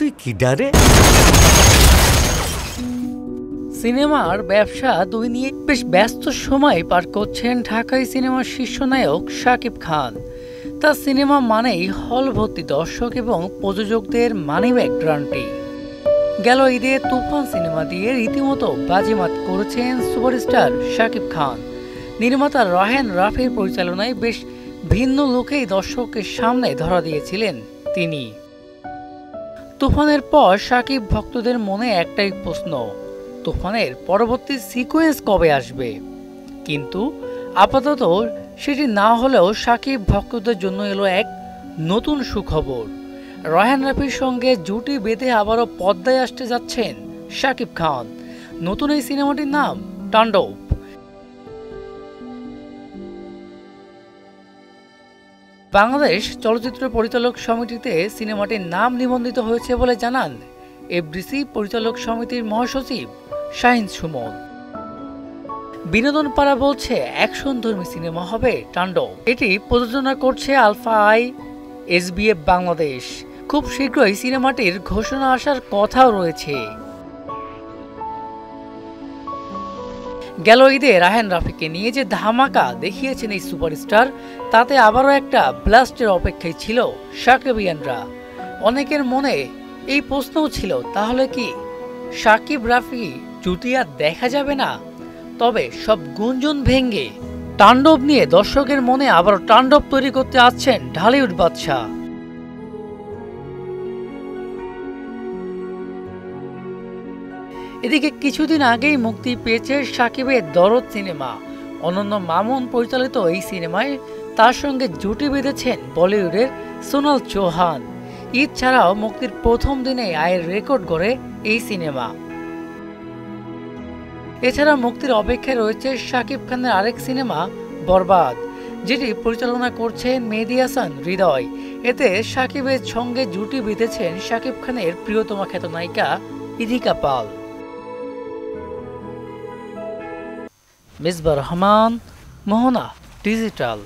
তুই কি ডারে? সিনেমার ব্যবসা দুই নিয়ে বেশ ব্যস্ত সময় পার করছেন ঢাকাই সিনেমার শীর্ষ নায়ক শাকিব খান। তার সিনেমা মানেই হল ভর্তি দর্শক এবং প্রযোজকদের মানিব্যাগ গ্যারান্টি। গেল ঈদে তুফান সিনেমা দিয়ে রীতিমতো বাজিমাত করেছেন সুপারস্টার শাকিব খান। নির্মাতা রায়হান রাফির পরিচালনায় বেশ ভিন্ন লুকেই দর্শকের সামনে ধরা দিয়েছিলেন তিনি। তুফানের পর শাকিব ভক্তদের মনে একটাই প্রশ্ন, তুফানের পরবর্তী সিকোয়েন্স কবে আসবে? কিন্তু আপাতত সেটি না হলেও শাকিব ভক্তদের জন্য এলো এক নতুন সুখবর। রায়হান রাফির সঙ্গে জুটি বেঁধে আবারও পর্দায় আসতে যাচ্ছেন শাকিব খান। নতুন এই সিনেমাটির নাম তাণ্ডব। বাংলাদেশ চলচ্চিত্র পরিচালক সমিতিতে সিনেমাটির নাম নিবন্ধিত হয়েছে বলে জানান এফডিসি পরিচালক সমিতির মহাসচিব শাহিন সুমন। বিনোদন পাড়া বলছে অ্যাকশনধর্মী সিনেমা হবে তাণ্ডব। এটি প্রযোজনা করছে আলফা আই এসবিএফ বাংলাদেশ। খুব শীঘ্রই সিনেমাটির ঘোষণা আসার কথাও রয়েছে। গেল ঈদে রায়হান রাফিকে নিয়ে যে ধামাকা দেখিয়েছেন এই সুপারস্টার, তাতে আবারও একটা ব্লাস্টের অপেক্ষায় ছিল শাকিবিয়ানরা। অনেকের মনে এই প্রশ্নও ছিল, তাহলে কি শাকিব রাফি জুটি আর দেখা যাবে না? তবে সব গুঞ্জন ভেঙে তাণ্ডব নিয়ে দর্শকের মনে আবারও তাণ্ডব তৈরি করতে আসছেন ঢালিউড বাদশা। এদিকে কিছুদিন আগেই মুক্তি পেয়েছে শাকিবের দরদ সিনেমা। অনন্য মামুন পরিচালিত এই সিনেমায় তার সঙ্গে জুটি বেঁধেছেন বলিউডের সোনাল চৌহান। ঈদ ছাড়াও মুক্তির প্রথম দিনে আয়ের রেকর্ড গড়ে এই সিনেমা। এছাড়া মুক্তির অপেক্ষায় রয়েছে শাকিব খানের আরেক সিনেমা বরবাদ, যেটি পরিচালনা করছেন মেহেদী হাসান হৃদয়। এতে শাকিবের সঙ্গে জুটি বেঁধেছেন শাকিব খানের প্রিয়তমা খ্যাতনায়িকা ইদিকা পাল। মিসবাহ রহমান, মোহনা ডিজিটাল।